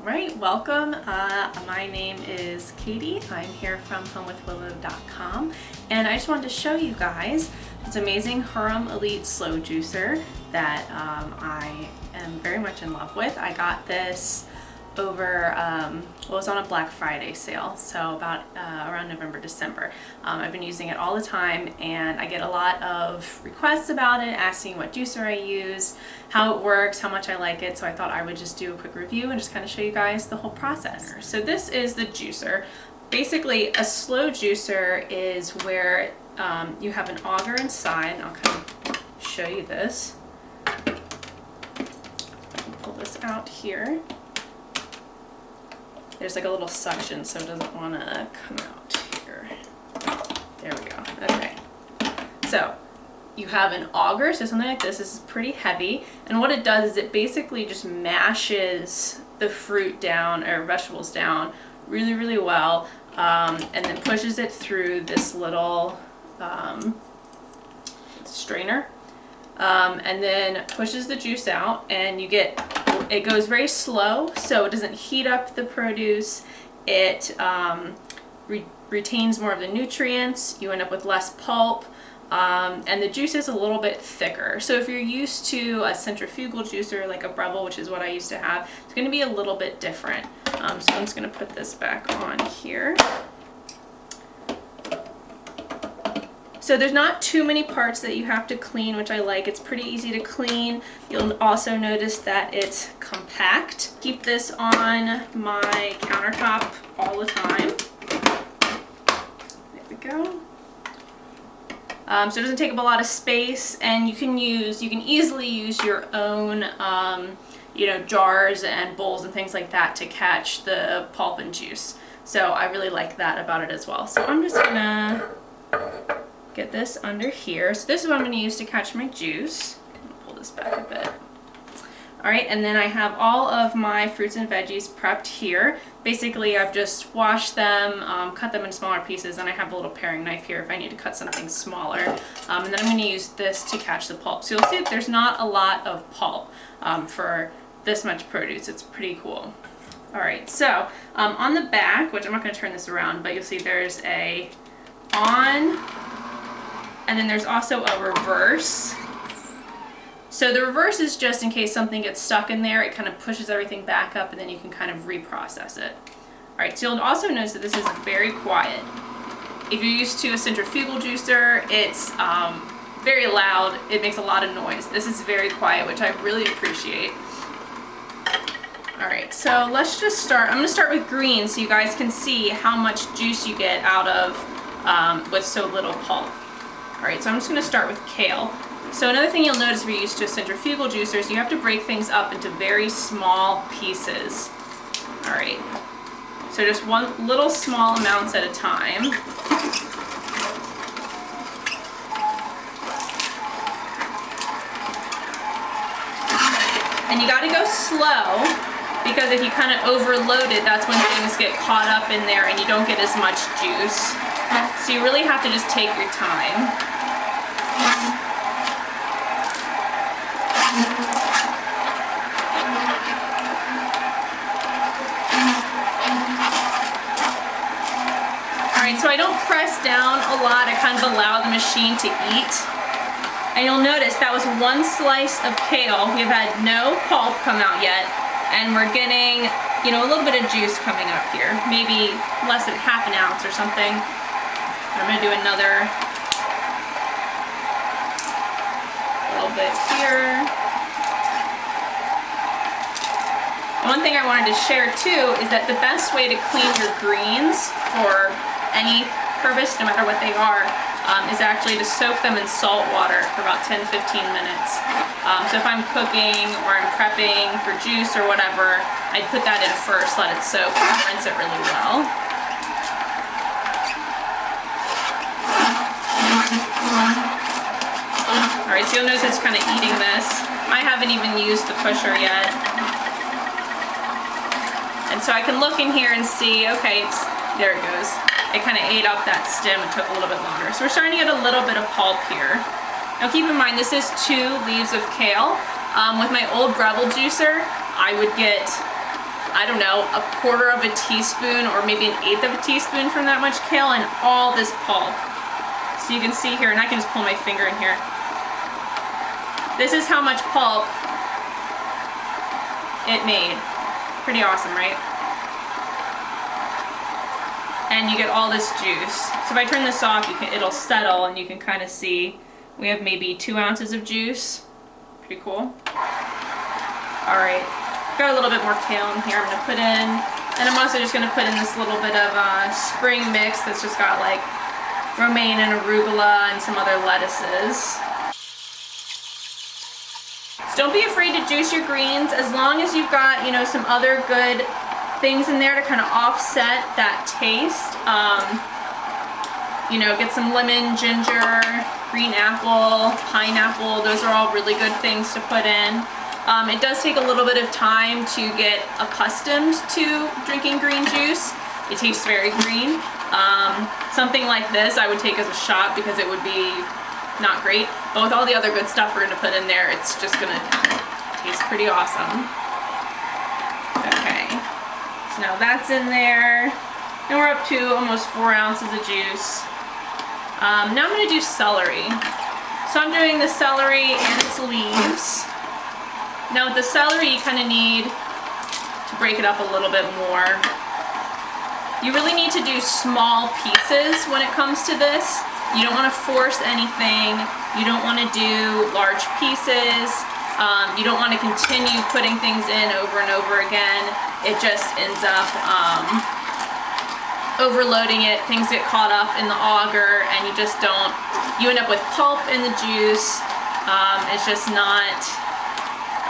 Right, welcome. My name is Katie. I'm here from homewithwillow.com, and I just wanted to show you guys this amazing Hurom Elite Slow Juicer that I am very much in love with. I got this over, it was on a Black Friday sale, so about around November, December. I've been using it all the time, and I get a lot of requests about it, asking what juicer I use, how it works, how much I like it, so I thought I would just do a quick review and just kind of show you guys the whole process. So this is the juicer. Basically, a slow juicer is where you have an auger inside, and I'll kind of show you this. Pull this out here. There's like a little suction, so it doesn't want to come out here. There we go. Okay. So you have an auger, so something like this is pretty heavy, and what it does is it basically just mashes the fruit down or vegetables down really, really well, and then pushes it through this little strainer, and then pushes the juice out, and you get, it goes very slow, so it doesn't heat up the produce. It retains more of the nutrients. You end up with less pulp, and the juice is a little bit thicker. So if you're used to a centrifugal juicer like a Breville, which is what I used to have, it's going to be a little bit different. So I'm just going to put this back on here. So there's not too many parts that you have to clean, which I like. It's pretty easy to clean. You'll also notice that it's compact. Keep this on my countertop all the time. There we go. So it doesn't take up a lot of space, and you can easily use your own jars and bowls and things like that to catch the pulp and juice. So I really like that about it as well. So I'm just gonna get this under here. So this is what I'm going to use to catch my juice. I'll pull this back a bit. Alright, and then I have all of my fruits and veggies prepped here. Basically, I've just washed them, cut them in smaller pieces, and I have a little paring knife here if I need to cut something smaller. And then I'm going to use this to catch the pulp. So you'll see that there's not a lot of pulp for this much produce. It's pretty cool. Alright, so on the back, which I'm not going to turn this around, but you'll see there's a on, and then there's also a reverse. So the reverse is just in case something gets stuck in there, it kind of pushes everything back up, and then you can kind of reprocess it. Alright, so you'll also notice that this is very quiet. If you're used to a centrifugal juicer, it's very loud, it makes a lot of noise. This is very quiet, which I really appreciate. Alright, so let's just start. I'm going to start with green so you guys can see how much juice you get out of with so little pulp. Alright, so I'm just going to start with kale. So another thing you'll notice if you're used to a centrifugal juicer is you have to break things up into very small pieces. Alright, so just one little small amounts at a time. And you got to go slow, because if you kind of overload it, that's when things get caught up in there and you don't get as much juice. So you really have to just take your time. Alright, so I don't press down a lot, I kind of allow the machine to eat. And you'll notice that was one slice of kale. We've had no pulp come out yet, and we're getting, a little bit of juice coming up here. Maybe less than half an ounce or something. I'm going to do another little bit here. One thing I wanted to share too is that the best way to clean your greens for any purpose, no matter what they are, is actually to soak them in salt water for about 10-15 minutes. So if I'm cooking or I'm prepping for juice or whatever, I'd put that in first, let it soak, and rinse it really well. Alright, so you'll notice it's kind of eating this. I haven't even used the pusher yet. And so I can look in here and see, okay, there it goes. It kind of ate up that stem and took a little bit longer. So we're starting to get a little bit of pulp here. Now keep in mind, this is 2 leaves of kale. With my old Breville juicer, I would get I don't know, a quarter of a teaspoon or maybe an eighth of a teaspoon from that much kale and all this pulp. So you can see here, and I can just pull my finger in here. This is how much pulp it made. Pretty awesome, right? And you get all this juice. So if I turn this off, it'll settle and you can kind of see we have maybe 2 ounces of juice. Pretty cool. All right, got a little bit more kale in here I'm gonna put in. And I'm also just gonna put in this little bit of spring mix that's just got like romaine and arugula and some other lettuces. So don't be afraid to juice your greens as long as you've got, you know, some other good things in there to kind of offset that taste. You know, get some lemon, ginger, green apple, pineapple. Those are all really good things to put in. It does take a little bit of time to get accustomed to drinking green juice. It tastes very green. Something like this I would take as a shot because it would be not great. But with all the other good stuff we're gonna put in there, it's just gonna taste pretty awesome. Okay, so now that's in there. Now we're up to almost 4 ounces of juice. Now I'm gonna do celery. So I'm doing the celery and its leaves. Now with the celery, you kind of need to break it up a little bit more. You really need to do small pieces when it comes to this. You don't want to force anything. You don't want to do large pieces. You don't want to continue putting things in over and over again. It just ends up overloading it. Things get caught up in the auger and you just don't, you end up with pulp in the juice. It's just not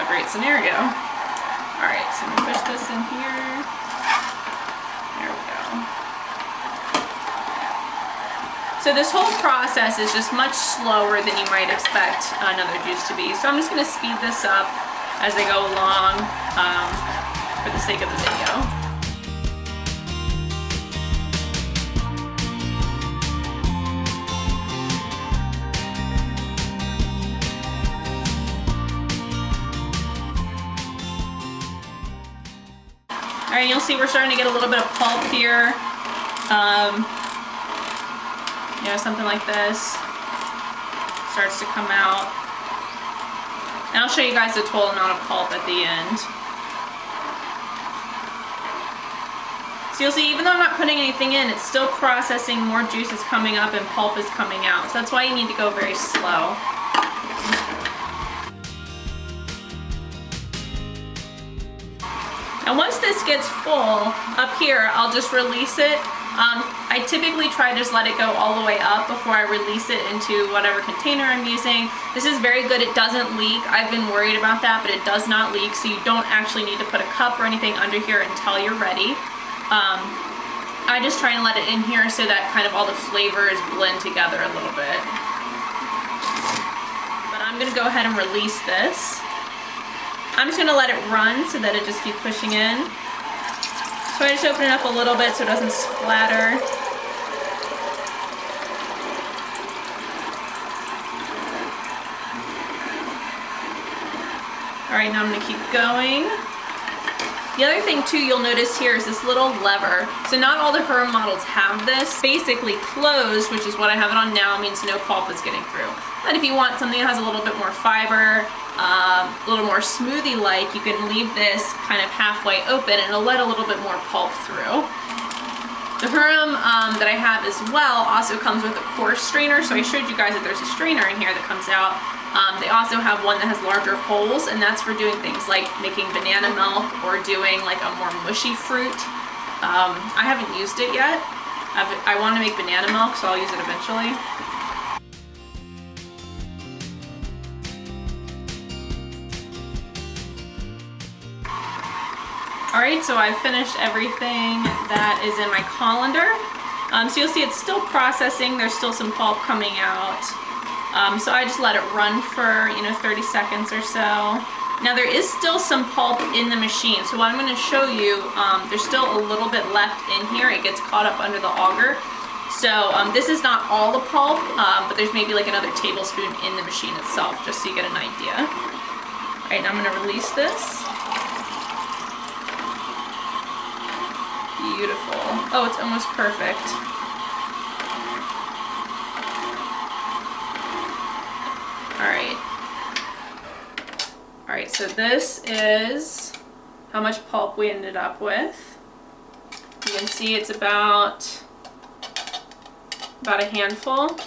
a great scenario. All right, so I'm gonna push this in here. There we go. So this whole process is just much slower than you might expect another juice to be. So I'm just gonna speed this up as I go along for the sake of the video. All right, you'll see we're starting to get a little bit of pulp here. You know, something like this starts to come out. And I'll show you guys the total amount of pulp at the end. So you'll see, even though I'm not putting anything in, it's still processing, more juice is coming up and pulp is coming out. So that's why you need to go very slow. And once this gets full, up here, I'll just release it. I typically try to just let it go all the way up before I release it into whatever container I'm using. This is very good, it doesn't leak. I've been worried about that, but it does not leak, so you don't actually need to put a cup or anything under here until you're ready. I just try and let it in here so that kind of all the flavors blend together a little bit. But I'm gonna go ahead and release this. I'm just gonna let it run so that it just keeps pushing in. So I just open it up a little bit so it doesn't splatter. All right, now I'm gonna keep going. The other thing too you'll notice here is this little lever. So not all the Hurom models have this. Basically closed, which is what I have it on now, means no pulp is getting through. But if you want something that has a little bit more fiber, a little more smoothie-like, you can leave this kind of halfway open and it'll let a little bit more pulp through. The Hurom that I have as well also comes with a coarse strainer, so I showed you guys that there's a strainer in here that comes out. They also have one that has larger holes, and that's for doing things like making banana milk or doing like a more mushy fruit. I haven't used it yet. I want to make banana milk, so I'll use it eventually. Alright, so I've finished everything that is in my colander. So you'll see it's still processing, there's still some pulp coming out. So I just let it run for, 30 seconds or so. Now there is still some pulp in the machine, so what I'm going to show you, there's still a little bit left in here. It gets caught up under the auger. So this is not all the pulp, but there's maybe like another tablespoon in the machine itself, just so you get an idea. Alright, now I'm going to release this. Beautiful. Oh, it's almost perfect. All right, so this is how much pulp we ended up with. You can see it's about a handful.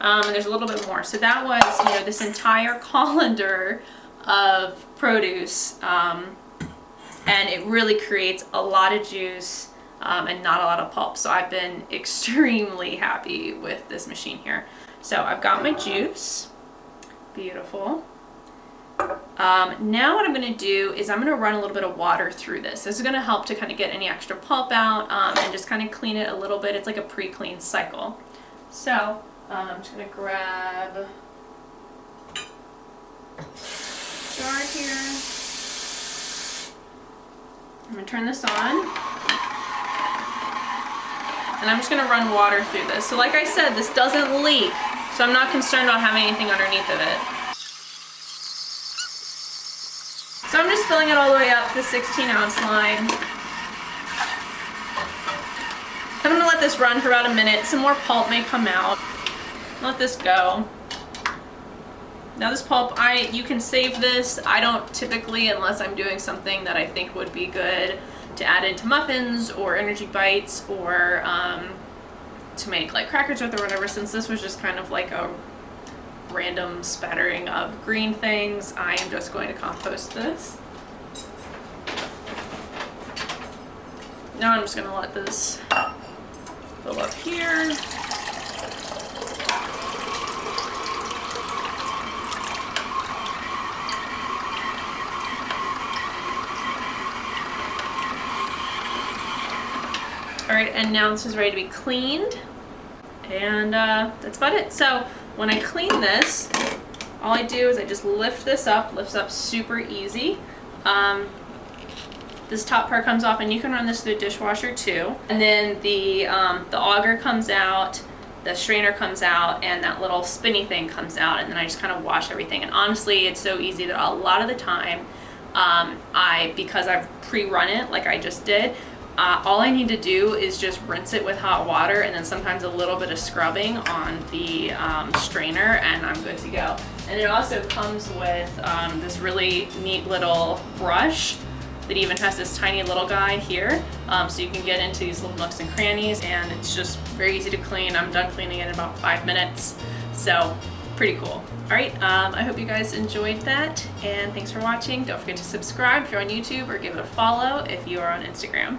And there's a little bit more. So that was, you know, this entire colander of produce. And it really creates a lot of juice and not a lot of pulp. So I've been extremely happy with this machine here. So I've got my juice. Beautiful. Now what I'm going to do is I'm going to run a little bit of water through this. This is going to help to kind of get any extra pulp out and just kind of clean it a little bit. It's like a pre-clean cycle. So I'm just going to grab a jar here. I'm going to turn this on. And I'm just going to run water through this. So like I said, this doesn't leak, so I'm not concerned about having anything underneath of it. So I'm just filling it all the way up to the 16-ounce line. I'm going to let this run for about a minute. Some more pulp may come out. Let this go. Now this pulp, you can save this. I don't typically, unless I'm doing something that I think would be good to add into muffins or energy bites or to make like crackers with or whatever, since this was just kind of like a random spattering of green things, I am just going to compost this. Now I'm just going to let this fill up here. Alright, and now this is ready to be cleaned, and that's about it. So when I clean this, all I do is I just lift this up, lifts up super easy. This top part comes off, and you can run this through the dishwasher too. And then the auger comes out, the strainer comes out, and that little spinny thing comes out, and then I just kind of wash everything. And honestly, it's so easy that a lot of the time, because I've pre-run it like I just did, all I need to do is just rinse it with hot water and then sometimes a little bit of scrubbing on the strainer, and I'm good to go. And it also comes with this really neat little brush that even has this tiny little guy here, so you can get into these little nooks and crannies, and it's just very easy to clean. I'm done cleaning it in about 5 minutes, so pretty cool. Alright, I hope you guys enjoyed that, and thanks for watching. Don't forget to subscribe if you're on YouTube, or give it a follow if you are on Instagram.